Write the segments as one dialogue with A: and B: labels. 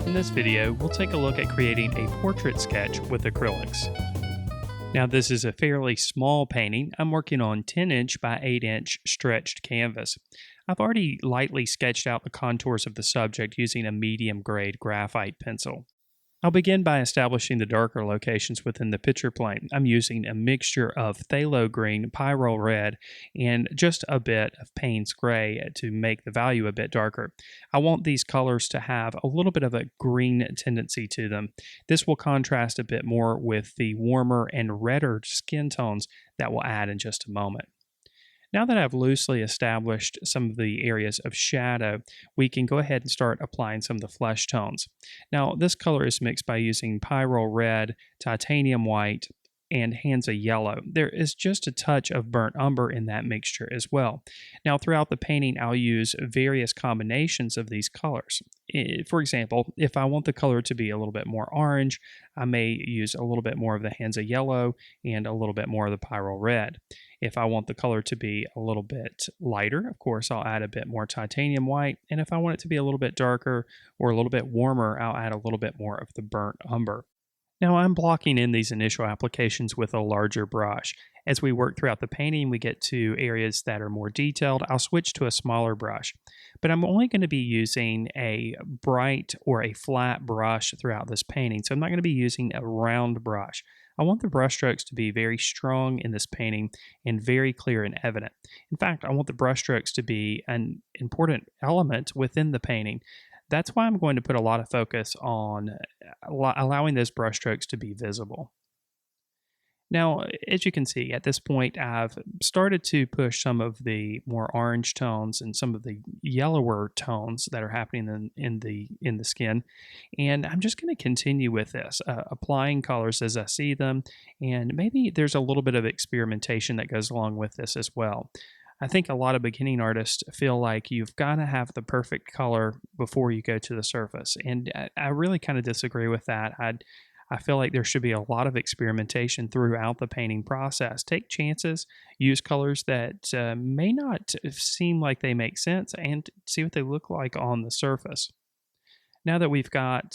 A: In this video, we'll take a look at creating a portrait sketch with acrylics. Now this is a fairly small painting. I'm working on 10" by 8" stretched canvas. I've already lightly sketched out the contours of the subject using a medium grade graphite pencil. I'll begin by establishing the darker locations within the picture plane. I'm using a mixture of phthalo green, pyrrole red, and just a bit of Payne's gray to make the value a bit darker. I want these colors to have a little bit of a green tendency to them. This will contrast a bit more with the warmer and redder skin tones that we'll add in just a moment. Now that I've loosely established some of the areas of shadow, we can go ahead and start applying some of the flesh tones. Now, this color is mixed by using pyrrole red, titanium white, and Hansa yellow. There is just a touch of burnt umber in that mixture as well. Now, throughout the painting, I'll use various combinations of these colors. For example, if I want the color to be a little bit more orange, I may use a little bit more of the Hansa yellow and a little bit more of the pyrrole red. If I want the color to be a little bit lighter, of course, I'll add a bit more titanium white. And if I want it to be a little bit darker or a little bit warmer, I'll add a little bit more of the burnt umber. Now I'm blocking in these initial applications with a larger brush. As we work throughout the painting, we get to areas that are more detailed. I'll switch to a smaller brush, but I'm only going to be using a bright or a flat brush throughout this painting. So I'm not going to be using a round brush. I want the brush strokes to be very strong in this painting and very clear and evident. In fact, I want the brush strokes to be an important element within the painting. That's why I'm going to put a lot of focus on allowing those brush strokes to be visible. Now, as you can see, at this point, I've started to push some of the more orange tones and some of the yellower tones that are happening in the skin, and I'm just going to continue with this, applying colors as I see them, and maybe there's a little bit of experimentation that goes along with this as well. I think a lot of beginning artists feel like you've got to have the perfect color before you go to the surface, and I really kind of disagree with that. I feel like there should be a lot of experimentation throughout the painting process. Take chances, use colors that may not seem like they make sense, and see what they look like on the surface. Now that we've got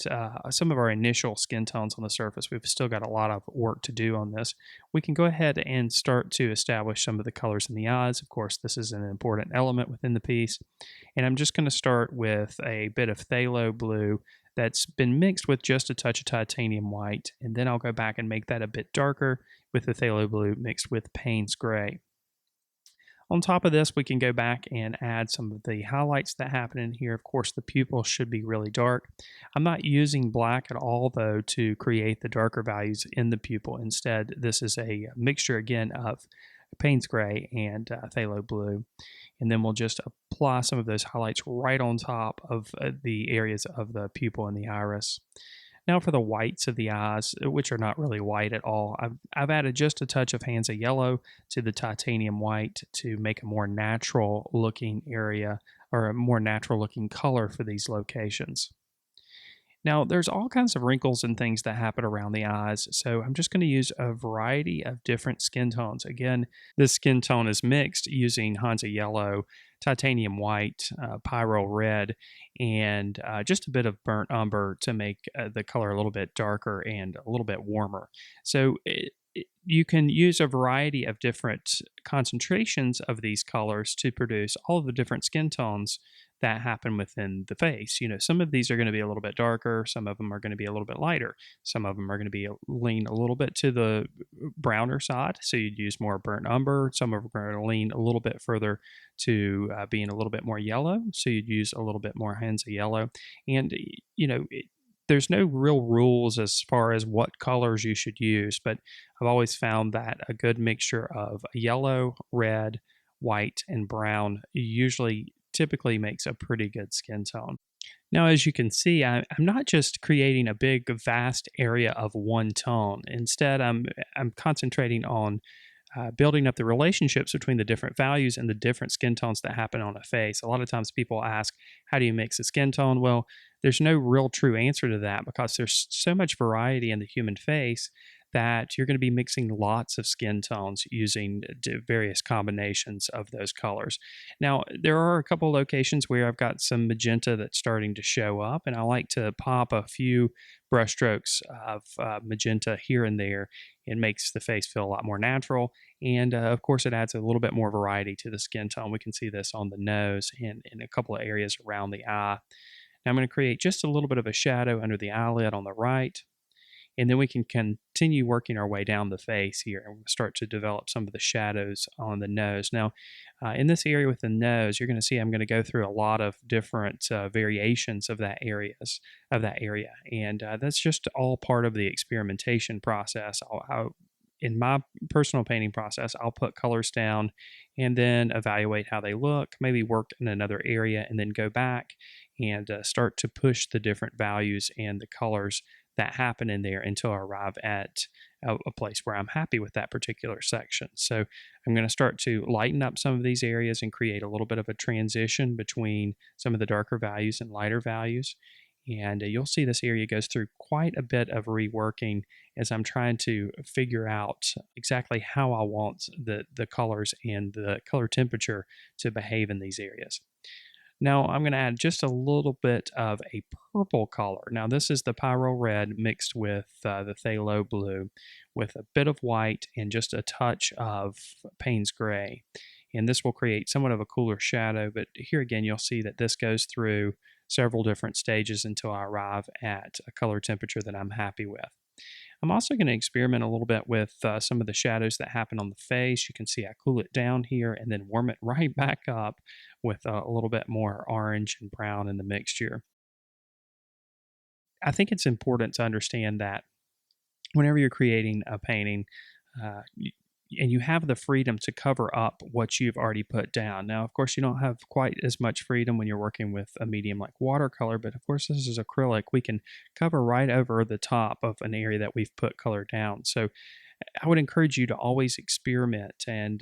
A: some of our initial skin tones on the surface, we've still got a lot of work to do on this. We can go ahead and start to establish some of the colors in the eyes. Of course, this is an important element within the piece. And I'm just going to start with a bit of phthalo blue that's been mixed with just a touch of titanium white. And then I'll go back and make that a bit darker with the phthalo blue mixed with Payne's gray. On top of this, we can go back and add some of the highlights that happen in here. Of course, the pupil should be really dark. I'm not using black at all, though, to create the darker values in the pupil. Instead, this is a mixture, again, of Payne's gray and phthalo blue. And then we'll just apply some of those highlights right on top of the areas of the pupil and the iris. Now for the whites of the eyes, which are not really white at all, I've added just a touch of Hansa yellow to the titanium white to make a more natural looking area or a more natural looking color for these locations. Now, there's all kinds of wrinkles and things that happen around the eyes, so I'm just going to use a variety of different skin tones. Again, this skin tone is mixed using Hansa yellow, titanium white, pyrrole red, and just a bit of burnt umber to make the color a little bit darker and a little bit warmer. So you can use a variety of different concentrations of these colors to produce all of the different skin tones that happen within the face. You know, some of these are going to be a little bit darker, some of them are going to be a little bit lighter, some of them are going to be lean a little bit to the browner side, so you'd use more burnt umber. Some of them are going to lean a little bit further to being a little bit more yellow, so you'd use a little bit more Hansa yellow. And you know, there's no real rules as far as what colors you should use, but I've always found that a good mixture of yellow, red, white, and brown typically makes a pretty good skin tone. Now, as you can see, I'm not just creating a big, vast area of one tone. Instead, I'm concentrating on building up the relationships between the different values and the different skin tones that happen on a face. A lot of times people ask, how do you mix a skin tone? Well, there's no real true answer to that because there's so much variety in the human face that you're going to be mixing lots of skin tones using various combinations of those colors. Now, there are a couple locations where I've got some magenta that's starting to show up, and I like to pop a few brushstrokes of magenta here and there. It makes the face feel a lot more natural, and of course, it adds a little bit more variety to the skin tone. We can see this on the nose and in a couple of areas around the eye. Now, I'm going to create just a little bit of a shadow under the eyelid on the right, and then we can continue working our way down the face here and we'll start to develop some of the shadows on the nose. Now, in this area with the nose, you're going to see I'm going to go through a lot of different variations of that area, and that's just all part of the experimentation process. In my personal painting process, I'll put colors down and then evaluate how they look, maybe work in another area, and then go back and start to push the different values and the colors that happen in there until I arrive at a place where I'm happy with that particular section. So I'm going to start to lighten up some of these areas and create a little bit of a transition between some of the darker values and lighter values. And you'll see this area goes through quite a bit of reworking as I'm trying to figure out exactly how I want the colors and the color temperature to behave in these areas. Now I'm going to add just a little bit of a purple color. Now this is the Pyro Red mixed with the Phthalo Blue with a bit of white and just a touch of Payne's Gray. And this will create somewhat of a cooler shadow, but here again you'll see that this goes through several different stages until I arrive at a color temperature that I'm happy with. I'm also going to experiment a little bit with some of the shadows that happen on the face. You can see I cool it down here and then warm it right back up with a little bit more orange and brown in the mixture. I think it's important to understand that whenever you're creating a painting, and you have the freedom to cover up what you've already put down. Now, of course, you don't have quite as much freedom when you're working with a medium like watercolor, but of course, this is acrylic. We can cover right over the top of an area that we've put color down. So I would encourage you to always experiment and,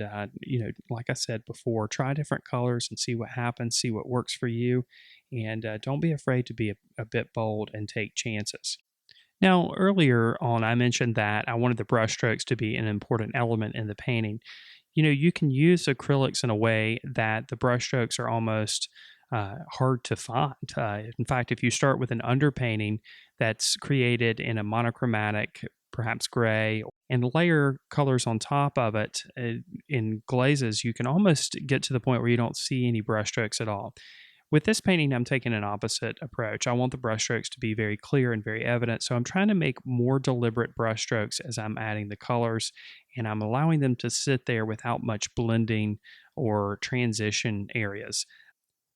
A: like I said before, try different colors and see what happens, see what works for you, and don't be afraid to be a bit bold and take chances. Now, earlier on, I mentioned that I wanted the brushstrokes to be an important element in the painting. You can use acrylics in a way that the brushstrokes are almost hard to find. In fact, if you start with an underpainting that's created in a monochromatic, perhaps gray, and layer colors on top of it in glazes, you can almost get to the point where you don't see any brushstrokes at all. With this painting, I'm taking an opposite approach. I want the brushstrokes to be very clear and very evident, so I'm trying to make more deliberate brushstrokes as I'm adding the colors, and I'm allowing them to sit there without much blending or transition areas.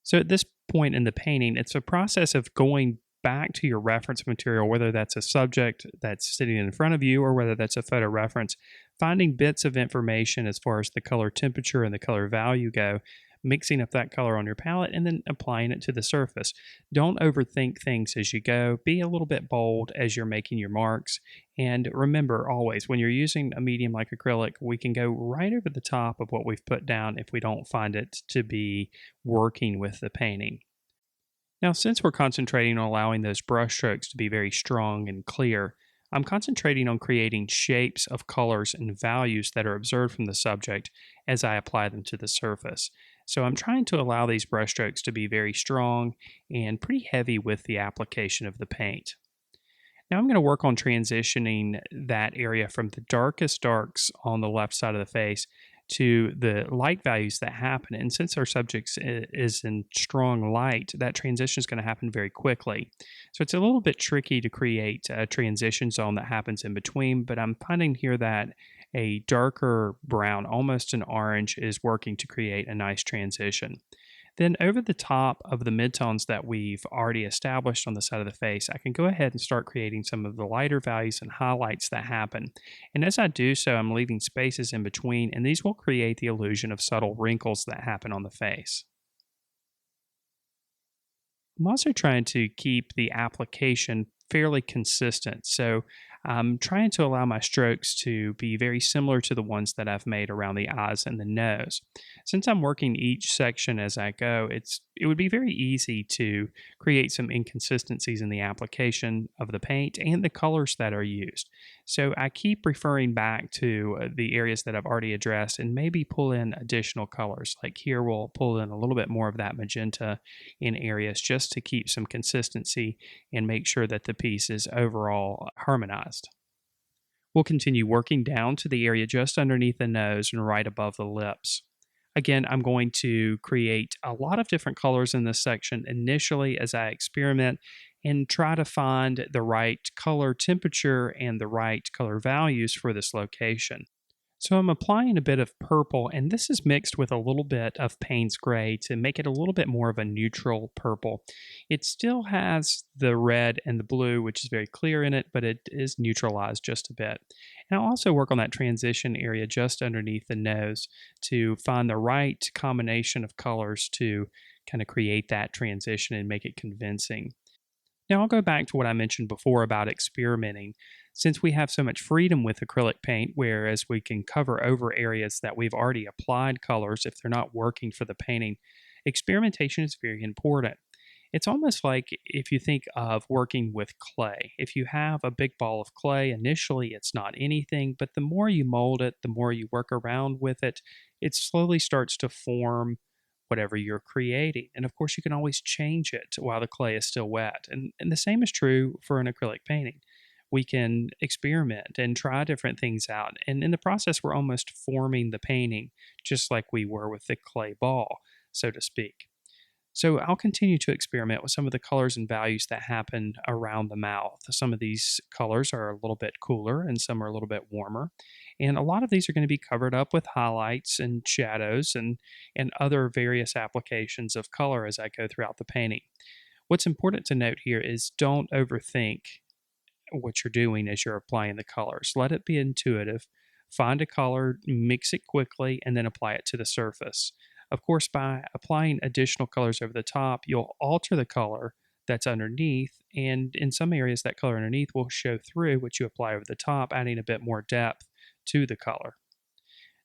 A: So at this point in the painting, it's a process of going back to your reference material, whether that's a subject that's sitting in front of you or whether that's a photo reference, finding bits of information as far as the color temperature and the color value go, mixing up that color on your palette, and then applying it to the surface. Don't overthink things as you go. Be a little bit bold as you're making your marks. And remember always, when you're using a medium like acrylic, we can go right over the top of what we've put down if we don't find it to be working with the painting. Now, since we're concentrating on allowing those brush strokes to be very strong and clear, I'm concentrating on creating shapes of colors and values that are observed from the subject as I apply them to the surface. So I'm trying to allow these brush strokes to be very strong and pretty heavy with the application of the paint. Now I'm going to work on transitioning that area from the darkest darks on the left side of the face to the light values that happen. And since our subject is in strong light, that transition is going to happen very quickly. So it's a little bit tricky to create a transition zone that happens in between, but I'm finding here that a darker brown, almost an orange, is working to create a nice transition. Then over the top of the midtones that we've already established on the side of the face, I can go ahead and start creating some of the lighter values and highlights that happen. And as I do so, I'm leaving spaces in between, and these will create the illusion of subtle wrinkles that happen on the face. I'm also trying to keep the application fairly consistent. So I'm trying to allow my strokes to be very similar to the ones that I've made around the eyes and the nose. Since I'm working each section as I go, it's it would be very easy to create some inconsistencies in the application of the paint and the colors that are used. So I keep referring back to the areas that I've already addressed and maybe pull in additional colors. Like here, we'll pull in a little bit more of that magenta in areas just to keep some consistency and make sure that the piece is overall harmonized. We'll continue working down to the area just underneath the nose and right above the lips. Again, I'm going to create a lot of different colors in this section initially as I experiment and try to find the right color temperature and the right color values for this location. So I'm applying a bit of purple, and this is mixed with a little bit of Payne's Gray to make it a little bit more of a neutral purple. It still has the red and the blue, which is very clear in it, but it is neutralized just a bit. And I'll also work on that transition area just underneath the nose to find the right combination of colors to kind of create that transition and make it convincing. Now, I'll go back to what I mentioned before about experimenting. Since we have so much freedom with acrylic paint, whereas we can cover over areas that we've already applied colors if they're not working for the painting, experimentation is very important. It's almost like if you think of working with clay. If you have a big ball of clay, initially it's not anything, but the more you mold it, the more you work around with it, it slowly starts to form whatever you're creating. And of course, you can always change it while the clay is still wet. And the same is true for an acrylic painting. We can experiment and try different things out. And in the process, we're almost forming the painting just like we were with the clay ball, so to speak. So I'll continue to experiment with some of the colors and values that happen around the mouth. Some of these colors are a little bit cooler and some are a little bit warmer. And a lot of these are going to be covered up with highlights and shadows and other various applications of color as I go throughout the painting. What's important to note here is don't overthink what you're doing as you're applying the colors. Let it be intuitive. Find a color, mix it quickly, and then apply it to the surface. Of course, by applying additional colors over the top, you'll alter the color that's underneath, and in some areas, that color underneath will show through what you apply over the top, adding a bit more depth to the color.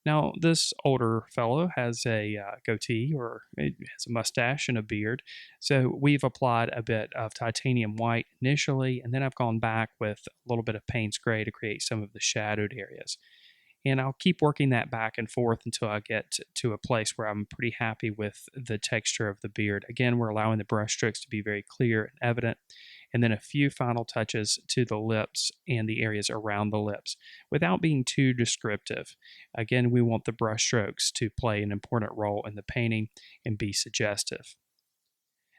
A: Now, this older fellow has a goatee or it has a mustache and a beard. So we've applied a bit of titanium white initially, and then I've gone back with a little bit of Payne's Gray to create some of the shadowed areas. And I'll keep working that back and forth until I get to a place where I'm pretty happy with the texture of the beard. Again, we're allowing the brush strokes to be very clear and evident, and then a few final touches to the lips and the areas around the lips without being too descriptive. Again, we want the brush strokes to play an important role in the painting and be suggestive.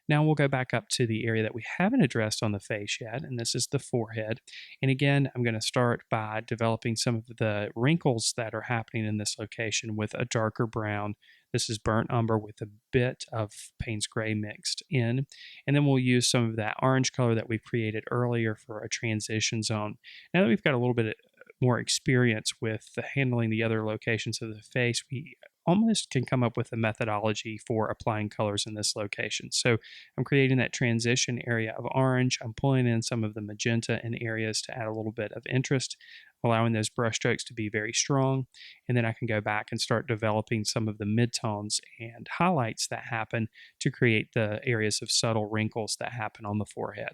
A: Now we'll go back up to the area that we haven't addressed on the face yet, and this is the forehead. And again, I'm going to start by developing some of the wrinkles that are happening in this location with a darker brown. This is burnt umber with a bit of Payne's Gray mixed in. And then we'll use some of that orange color that we created earlier for a transition zone. Now that we've got a little bit more experience with handling the other locations of the face, we almost can come up with a methodology for applying colors in this location. So I'm creating that transition area of orange. I'm pulling in some of the magenta in areas to add a little bit of interest, allowing those brush strokes to be very strong. And then I can go back and start developing some of the midtones and highlights that happen to create the areas of subtle wrinkles that happen on the forehead.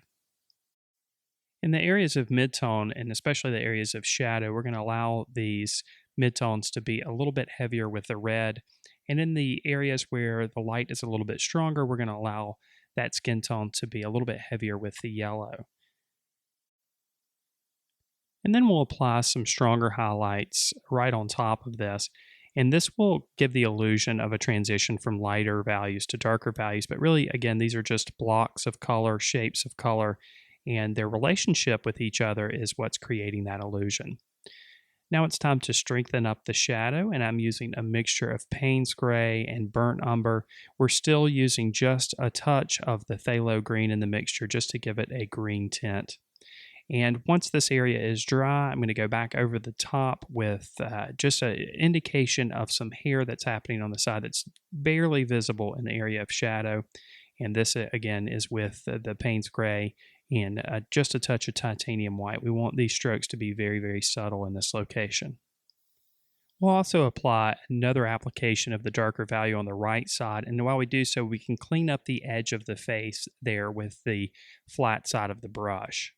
A: In the areas of midtone, and especially the areas of shadow, we're going to allow these midtones to be a little bit heavier with the red. And in the areas where the light is a little bit stronger, we're going to allow that skin tone to be a little bit heavier with the yellow. And then we'll apply some stronger highlights right on top of this. And this will give the illusion of a transition from lighter values to darker values. But really, again, these are just blocks of color, shapes of color, and their relationship with each other is what's creating that illusion. Now it's time to strengthen up the shadow, and I'm using a mixture of Payne's Gray and burnt umber. We're still using just a touch of the phthalo green in the mixture just to give it a green tint. And once this area is dry, I'm going to go back over the top with just an indication of some hair that's happening on the side that's barely visible in the area of shadow. And this, again, is with the Payne's Gray and just a touch of titanium white. We want these strokes to be very, very subtle in this location. We'll also apply another application of the darker value on the right side, and while we do so, we can clean up the edge of the face there with the flat side of the brush.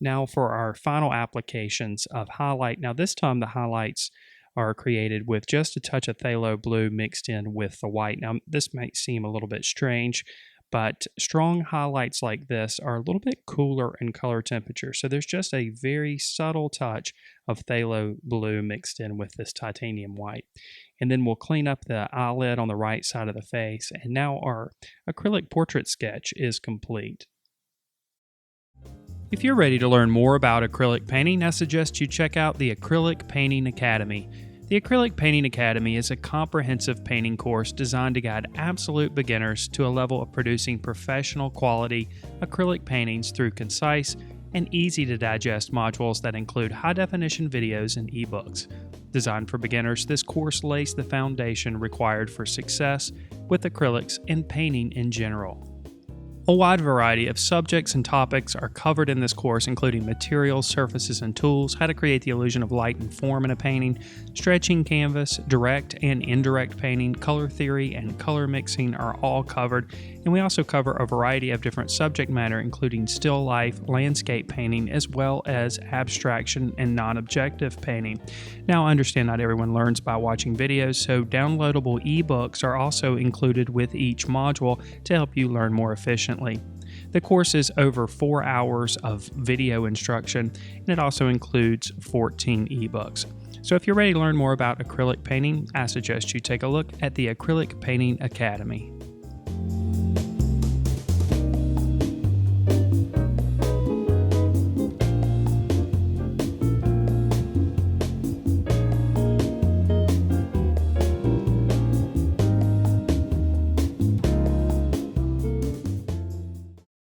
A: Now for our final applications of highlight. Now this time the highlights are created with just a touch of phthalo blue mixed in with the white. Now this might seem a little bit strange, but strong highlights like this are a little bit cooler in color temperature. So there's just a very subtle touch of phthalo blue mixed in with this titanium white. And then we'll clean up the eyelid on the right side of the face. And now our acrylic portrait sketch is complete. If you're ready to learn more about acrylic painting, I suggest you check out the Acrylic Painting Academy. The Acrylic Painting Academy is a comprehensive painting course designed to guide absolute beginners to a level of producing professional quality acrylic paintings through concise and easy to digest modules that include high definition videos and ebooks. Designed for beginners, this course lays the foundation required for success with acrylics and painting in general. A wide variety of subjects and topics are covered in this course, including materials, surfaces, and tools, how to create the illusion of light and form in a painting, stretching canvas, direct and indirect painting, color theory, and color mixing are all covered. And we also cover a variety of different subject matter, including still life, landscape painting, as well as abstraction and non-objective painting. Now, I understand not everyone learns by watching videos, so downloadable ebooks are also included with each module to help you learn more efficiently. The course is over 4 hours of video instruction, and it also includes 14 ebooks. So if you're ready to learn more about acrylic painting, I suggest you take a look at the Acrylic Painting Academy.